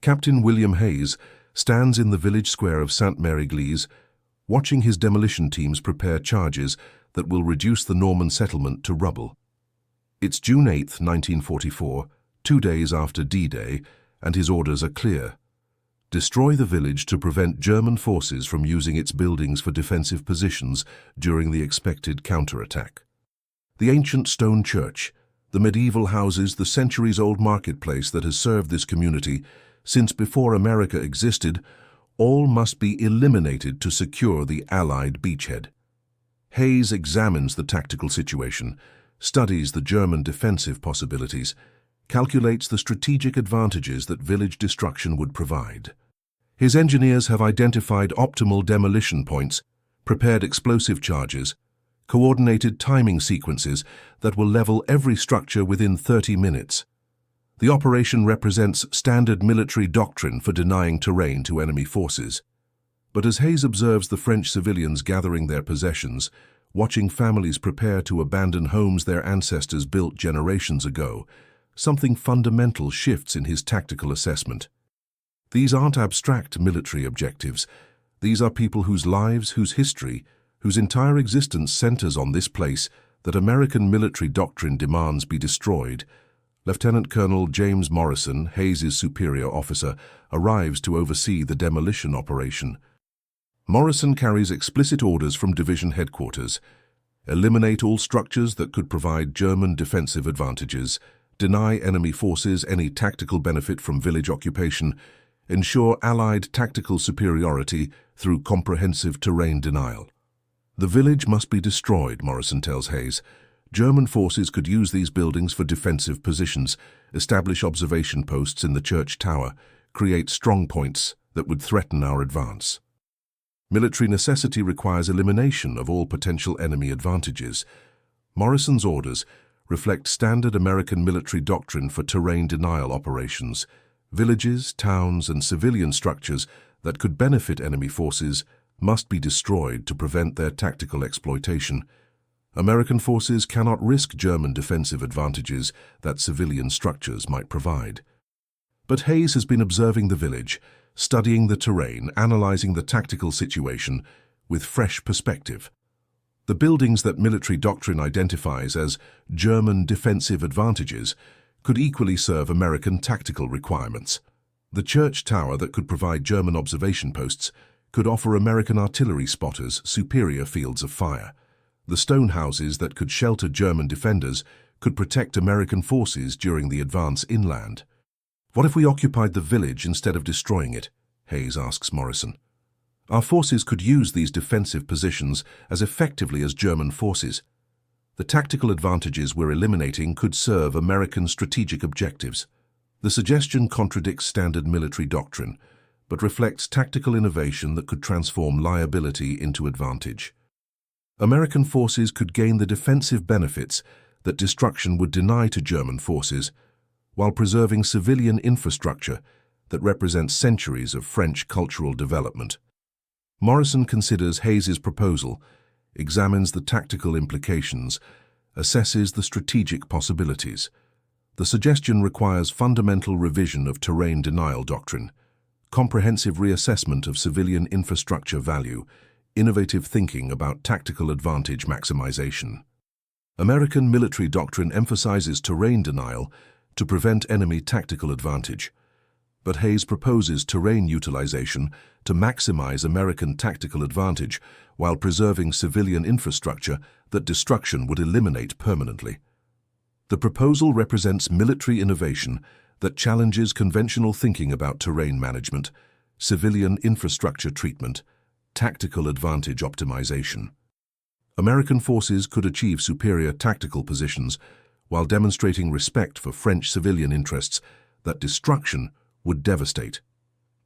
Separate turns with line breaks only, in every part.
Captain William Hayes stands in the village square of St. Mary-Église, watching his demolition teams prepare charges that will reduce the Norman settlement to rubble. It's June 8, 1944, 2 days after D-Day, and his orders are clear. Destroy the village to prevent German forces from using its buildings for defensive positions during the expected counterattack. The ancient stone church, the medieval houses, the centuries-old marketplace that has served this community since before America existed, all must be eliminated to secure the Allied beachhead. Hayes examines the tactical situation, studies the German defensive possibilities, calculates the strategic advantages that village destruction would provide. His engineers have identified optimal demolition points, prepared explosive charges, coordinated timing sequences that will level every structure within 30 minutes. The operation represents standard military doctrine for denying terrain to enemy forces. But as Hayes observes the French civilians gathering their possessions, watching families prepare to abandon homes their ancestors built generations ago, something fundamental shifts in his tactical assessment. These aren't abstract military objectives. These are people whose lives, whose history, whose entire existence centers on this place that American military doctrine demands be destroyed. Lieutenant Colonel James Morrison, Hayes' superior officer, arrives to oversee the demolition operation. Morrison carries explicit orders from division headquarters: eliminate all structures that could provide German defensive advantages, deny enemy forces any tactical benefit from village occupation, ensure Allied tactical superiority through comprehensive terrain denial. The village must be destroyed, Morrison tells Hayes. German forces could use these buildings for defensive positions, establish observation posts in the church tower, create strong points that would threaten our advance. Military necessity requires elimination of all potential enemy advantages. Morrison's orders reflect standard American military doctrine for terrain denial operations. Villages, towns, and civilian structures that could benefit enemy forces must be destroyed to prevent their tactical exploitation. American forces cannot risk German defensive advantages that civilian structures might provide. But Hayes has been observing the village, studying the terrain, analyzing the tactical situation with fresh perspective. The buildings that military doctrine identifies as German defensive advantages could equally serve American tactical requirements. The church tower that could provide German observation posts could offer American artillery spotters superior fields of fire. The stone houses that could shelter German defenders could protect American forces during the advance inland. What if we occupied the village instead of destroying it? Hayes asks Morrison. Our forces could use these defensive positions as effectively as German forces. The tactical advantages we're eliminating could serve American strategic objectives. The suggestion contradicts standard military doctrine, but reflects tactical innovation that could transform liability into advantage. American forces could gain the defensive benefits that destruction would deny to German forces, while preserving civilian infrastructure that represents centuries of French cultural development. Morrison considers Hayes' proposal, examines the tactical implications, assesses the strategic possibilities. The suggestion requires fundamental revision of terrain denial doctrine, comprehensive reassessment of civilian infrastructure value, innovative thinking about tactical advantage maximization. American military doctrine emphasizes terrain denial to prevent enemy tactical advantage, but Hayes proposes terrain utilization to maximize American tactical advantage while preserving civilian infrastructure that destruction would eliminate permanently. The proposal represents military innovation that challenges conventional thinking about terrain management, civilian infrastructure treatment, tactical advantage optimization. American forces could achieve superior tactical positions while demonstrating respect for French civilian interests that destruction would devastate.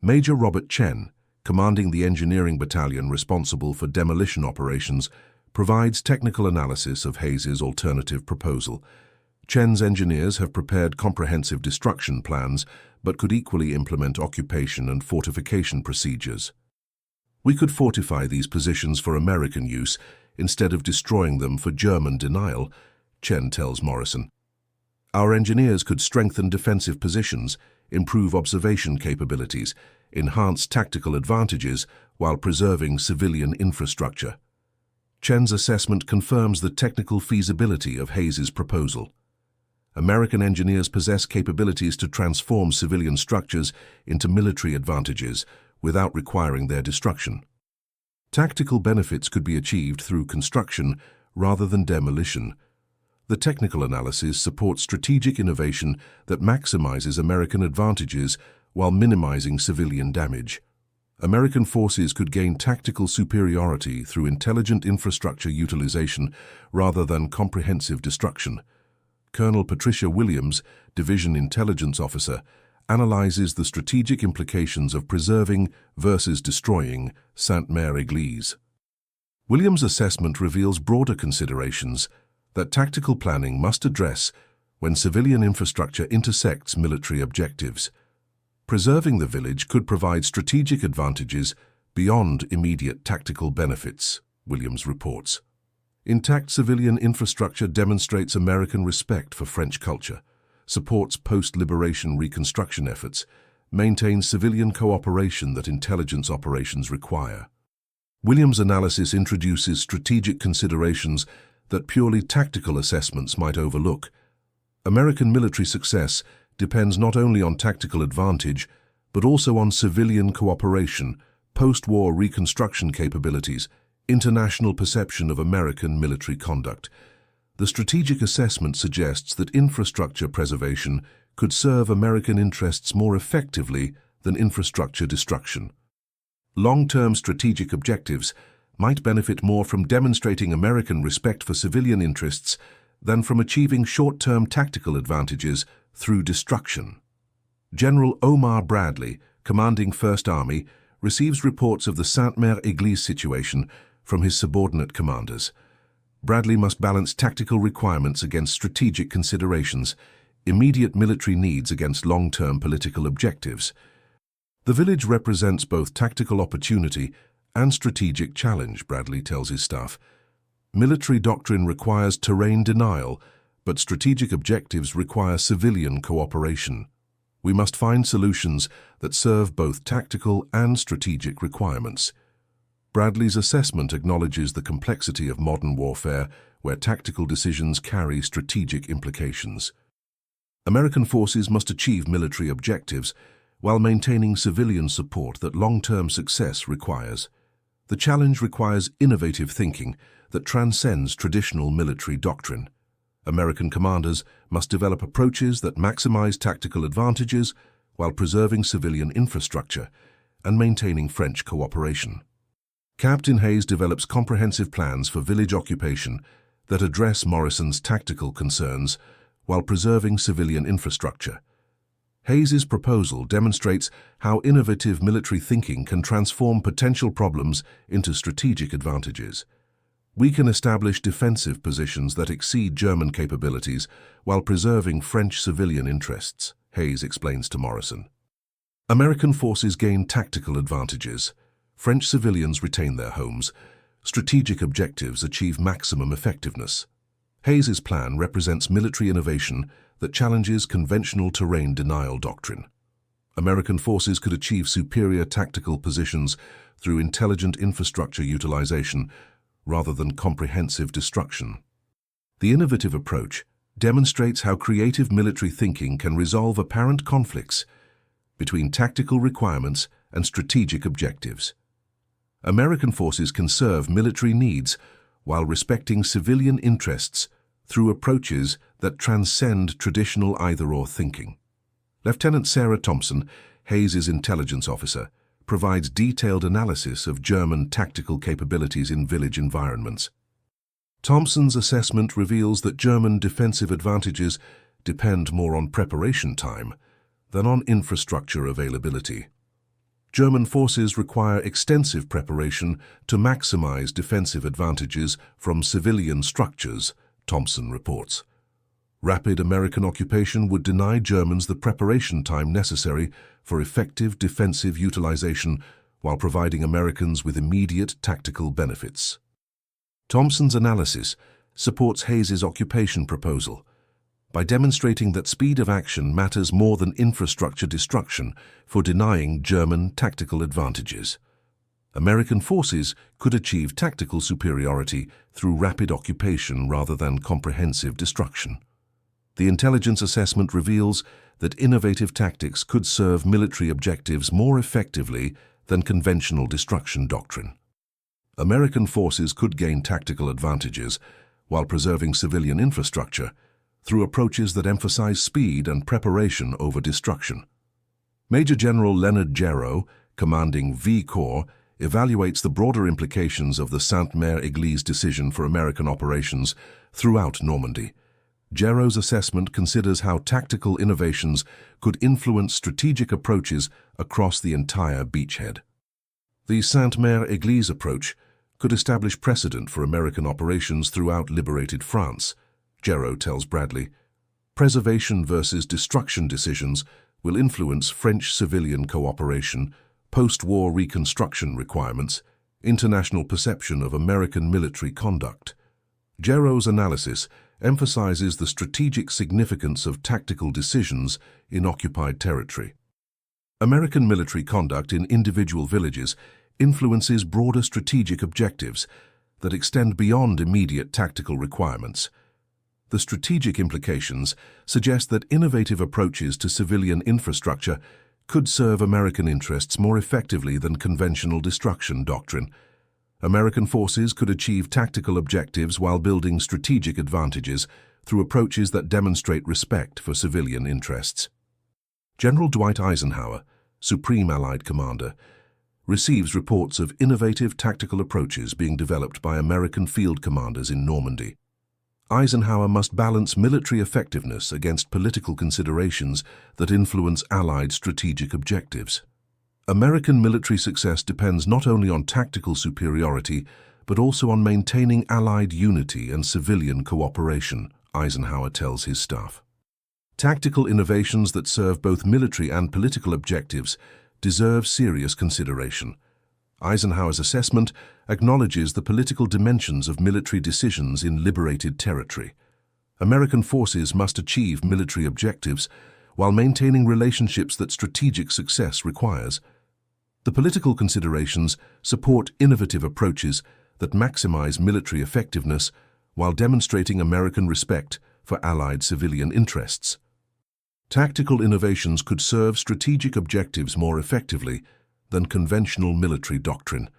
Major Robert Chen, commanding the engineering battalion responsible for demolition operations, provides technical analysis of Hayes' alternative proposal. Chen's engineers have prepared comprehensive destruction plans, but could equally implement occupation and fortification procedures. We could fortify these positions for American use instead of destroying them for German denial, Chen tells Morrison. Our engineers could strengthen defensive positions, improve observation capabilities, enhance tactical advantages while preserving civilian infrastructure. Chen's assessment confirms the technical feasibility of Hayes's proposal. American engineers possess capabilities to transform civilian structures into military advantages without requiring their destruction. Tactical benefits could be achieved through construction rather than demolition. The technical analysis supports strategic innovation that maximizes American advantages while minimizing civilian damage. American forces could gain tactical superiority through intelligent infrastructure utilization rather than comprehensive destruction. Colonel Patricia Williams, Division Intelligence Officer, analyzes the strategic implications of preserving versus destroying Sainte-Mère-Église. Williams' assessment reveals broader considerations that tactical planning must address when civilian infrastructure intersects military objectives. Preserving the village could provide strategic advantages beyond immediate tactical benefits, Williams reports. Intact civilian infrastructure demonstrates American respect for French culture, supports post-liberation reconstruction efforts, maintains civilian cooperation that intelligence operations require. Williams' analysis introduces strategic considerations that purely tactical assessments might overlook. American military success depends not only on tactical advantage, but also on civilian cooperation, post-war reconstruction capabilities, international perception of American military conduct. The strategic assessment suggests that infrastructure preservation could serve American interests more effectively than infrastructure destruction. Long-term strategic objectives might benefit more from demonstrating American respect for civilian interests than from achieving short-term tactical advantages through destruction. General Omar Bradley, commanding First Army, receives reports of the Sainte-Mère-Église situation from his subordinate commanders. Bradley must balance tactical requirements against strategic considerations, immediate military needs against long-term political objectives. The village represents both tactical opportunity and strategic challenge, Bradley tells his staff. Military doctrine requires terrain denial, but strategic objectives require civilian cooperation. We must find solutions that serve both tactical and strategic requirements. Bradley's assessment acknowledges the complexity of modern warfare, where tactical decisions carry strategic implications. American forces must achieve military objectives while maintaining civilian support that long-term success requires. The challenge requires innovative thinking that transcends traditional military doctrine. American commanders must develop approaches that maximize tactical advantages while preserving civilian infrastructure and maintaining French cooperation. Captain Hayes develops comprehensive plans for village occupation that address Morrison's tactical concerns while preserving civilian infrastructure. Hayes's proposal demonstrates how innovative military thinking can transform potential problems into strategic advantages. We can establish defensive positions that exceed German capabilities while preserving French civilian interests, Hayes explains to Morrison. American forces gain tactical advantages. French civilians retain their homes. Strategic objectives achieve maximum effectiveness. Hayes's plan represents military innovation that challenges conventional terrain denial doctrine. American forces could achieve superior tactical positions through intelligent infrastructure utilization rather than comprehensive destruction. The innovative approach demonstrates how creative military thinking can resolve apparent conflicts between tactical requirements and strategic objectives. American forces can serve military needs while respecting civilian interests through approaches that transcend traditional either-or thinking. Lieutenant Sarah Thompson, Hayes's intelligence officer, provides detailed analysis of German tactical capabilities in village environments. Thompson's assessment reveals that German defensive advantages depend more on preparation time than on infrastructure availability. German forces require extensive preparation to maximize defensive advantages from civilian structures, Thompson reports. Rapid American occupation would deny Germans the preparation time necessary for effective defensive utilization while providing Americans with immediate tactical benefits. Thompson's analysis supports Hayes's occupation proposal. by demonstrating that speed of action matters more than infrastructure destruction for denying German tactical advantages. American forces could achieve tactical superiority through rapid occupation rather than comprehensive destruction. The intelligence assessment reveals that innovative tactics could serve military objectives more effectively than conventional destruction doctrine. American forces could gain tactical advantages while preserving civilian infrastructure through approaches that emphasize speed and preparation over destruction. Major General Leonard Gerow, commanding V Corps, evaluates the broader implications of the Sainte-Mère-Église decision for American operations throughout Normandy. Gerow's assessment considers how tactical innovations could influence strategic approaches across the entire beachhead. The Sainte-Mère-Église approach could establish precedent for American operations throughout liberated France. Gerow tells Bradley, preservation versus destruction decisions will influence French civilian cooperation, post-war reconstruction requirements, international perception of American military conduct. Gerow's analysis emphasizes the strategic significance of tactical decisions in occupied territory. American military conduct in individual villages influences broader strategic objectives that extend beyond immediate tactical requirements. The strategic implications suggest that innovative approaches to civilian infrastructure could serve American interests more effectively than conventional destruction doctrine. American forces could achieve tactical objectives while building strategic advantages through approaches that demonstrate respect for civilian interests. General Dwight Eisenhower, Supreme Allied Commander, receives reports of innovative tactical approaches being developed by American field commanders in Normandy. Eisenhower must balance military effectiveness against political considerations that influence Allied strategic objectives. American military success depends not only on tactical superiority, but also on maintaining Allied unity and civilian cooperation, Eisenhower tells his staff. Tactical innovations that serve both military and political objectives deserve serious consideration. Eisenhower's assessment acknowledges the political dimensions of military decisions in liberated territory. American forces must achieve military objectives while maintaining relationships that strategic success requires. The political considerations support innovative approaches that maximize military effectiveness while demonstrating American respect for Allied civilian interests. Tactical innovations could serve strategic objectives more effectively than conventional military doctrine.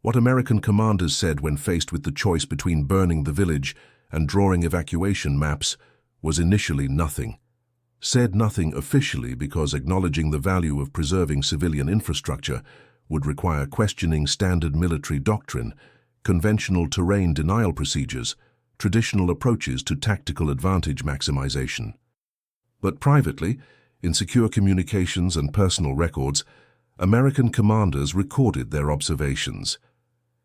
What American commanders said when faced with the choice between burning the village and drawing evacuation maps was initially nothing. Said nothing officially because acknowledging the value of preserving civilian infrastructure would require questioning standard military doctrine, conventional terrain denial procedures, traditional approaches to tactical advantage maximization. But privately, in secure communications and personal records, American commanders recorded their observations.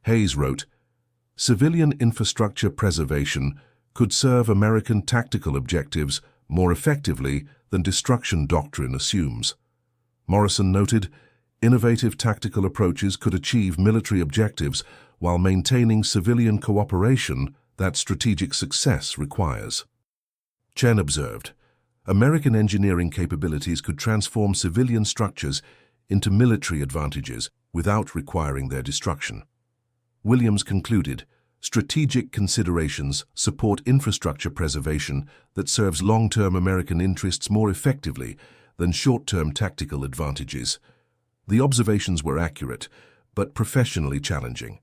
Hayes wrote, "Civilian infrastructure preservation could serve American tactical objectives more effectively than destruction doctrine assumes." Morrison noted, "Innovative tactical approaches could achieve military objectives while maintaining civilian cooperation that strategic success requires." Chen observed, "American engineering capabilities could transform civilian structures into military advantages without requiring their destruction." Williams concluded, "Strategic considerations support infrastructure preservation that serves long-term American interests more effectively than short-term tactical advantages." The observations were accurate, but professionally challenging.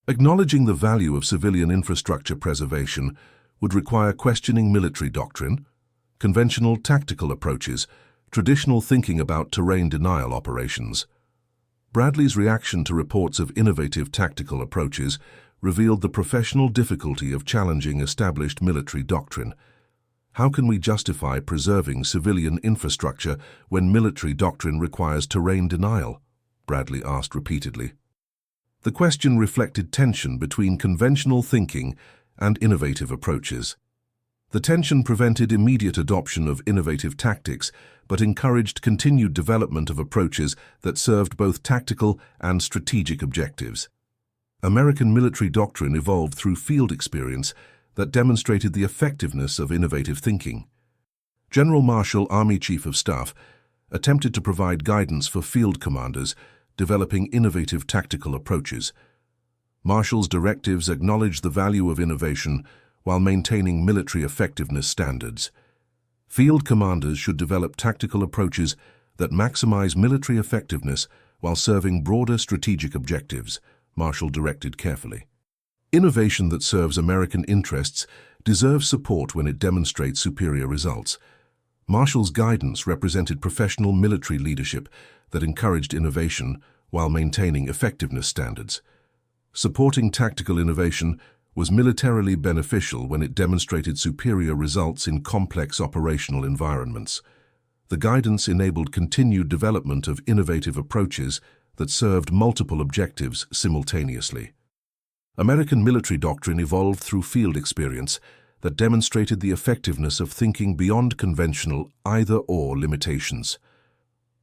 Acknowledging the value of civilian infrastructure preservation would require questioning military doctrine, conventional tactical approaches, traditional thinking about terrain denial operations. Bradley's reaction to reports of innovative tactical approaches revealed the professional difficulty of challenging established military doctrine. How can we justify preserving civilian infrastructure when military doctrine requires terrain denial? Bradley asked repeatedly. The question reflected tension between conventional thinking and innovative approaches. The tension prevented immediate adoption of innovative tactics, but encouraged continued development of approaches that served both tactical and strategic objectives. American military doctrine evolved through field experience that demonstrated the effectiveness of innovative thinking. General Marshall, Army Chief of Staff, attempted to provide guidance for field commanders developing innovative tactical approaches. Marshall's directives acknowledged the value of innovation while maintaining military effectiveness standards. Field commanders should develop tactical approaches that maximize military effectiveness while serving broader strategic objectives, Marshall directed carefully. Innovation that serves American interests deserves support when it demonstrates superior results. Marshall's guidance represented professional military leadership that encouraged innovation while maintaining effectiveness standards. Supporting tactical innovation was militarily beneficial when it demonstrated superior results in complex operational environments. The guidance enabled continued development of innovative approaches that served multiple objectives simultaneously. American military doctrine evolved through field experience that demonstrated the effectiveness of thinking beyond conventional either-or limitations.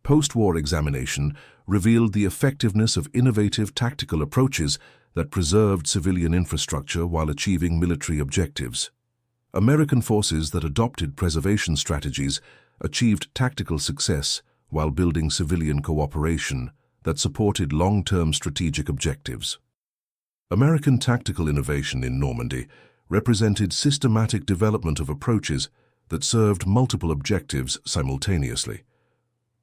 Post-war examination revealed the effectiveness of innovative tactical approaches that preserved civilian infrastructure while achieving military objectives. American forces that adopted preservation strategies achieved tactical success while building civilian cooperation that supported long-term strategic objectives. American tactical innovation in Normandy represented systematic development of approaches that served multiple objectives simultaneously.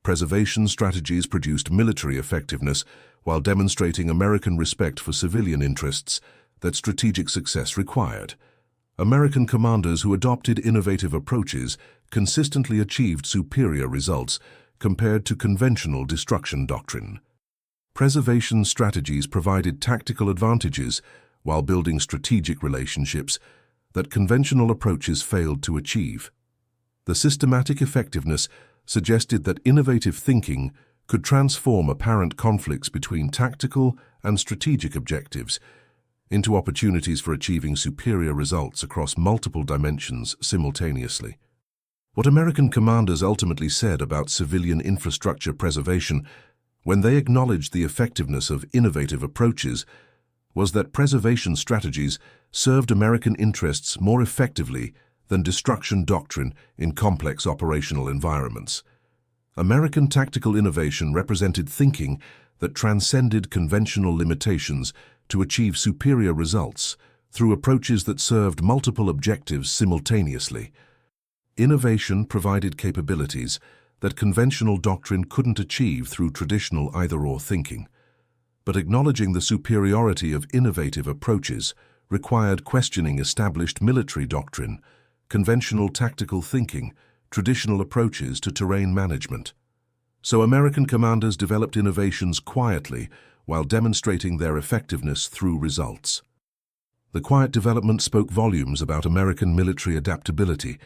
Preservation strategies produced military effectiveness while demonstrating American respect for civilian interests that strategic success required. American commanders who adopted innovative approaches consistently achieved superior results compared to conventional destruction doctrine. Preservation strategies provided tactical advantages while building strategic relationships that conventional approaches failed to achieve. The systematic effectiveness suggested that innovative thinking could transform apparent conflicts between tactical and strategic objectives into opportunities for achieving superior results across multiple dimensions simultaneously. What American commanders ultimately said about civilian infrastructure preservation when they acknowledged the effectiveness of innovative approaches was that preservation strategies served American interests more effectively than destruction doctrine in complex operational environments. American tactical innovation represented thinking that transcended conventional limitations to achieve superior results through approaches that served multiple objectives simultaneously. Innovation provided capabilities that conventional doctrine couldn't achieve through traditional either-or thinking. But acknowledging the superiority of innovative approaches required questioning established military doctrine, conventional tactical thinking, traditional approaches to terrain management. So American commanders developed innovations quietly while demonstrating their effectiveness through results. The quiet development spoke volumes about American military adaptability,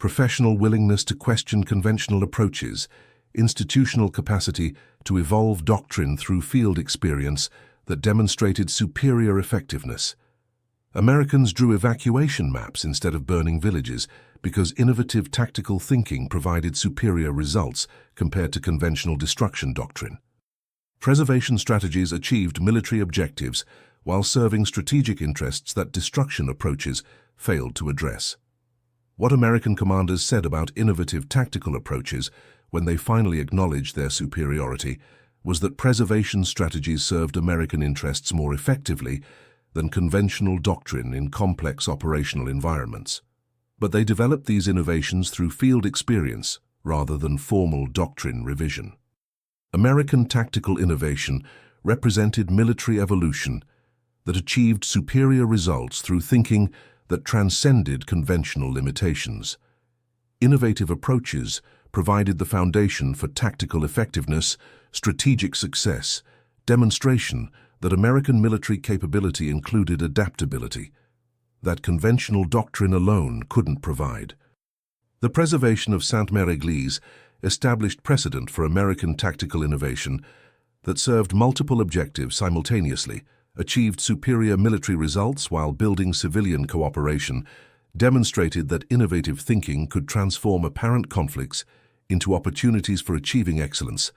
professional willingness to question conventional approaches, institutional capacity to evolve doctrine through field experience that demonstrated superior effectiveness. Americans drew evacuation maps instead of burning villages because innovative tactical thinking provided superior results compared to conventional destruction doctrine. Preservation strategies achieved military objectives while serving strategic interests that destruction approaches failed to address. What American commanders said about innovative tactical approaches when they finally acknowledged their superiority was that preservation strategies served American interests more effectively than conventional doctrine in complex operational environments. But they developed these innovations through field experience rather than formal doctrine revision. American tactical innovation represented military evolution that achieved superior results through thinking that transcended conventional limitations. Innovative approaches provided the foundation for tactical effectiveness, strategic success, demonstration that American military capability included adaptability that conventional doctrine alone couldn't provide. The preservation of Sainte-Mère-Église established precedent for American tactical innovation that served multiple objectives simultaneously, achieved superior military results while building civilian cooperation, demonstrated that innovative thinking could transform apparent conflicts into opportunities for achieving excellence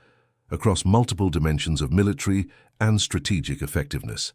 across multiple dimensions of military and strategic effectiveness.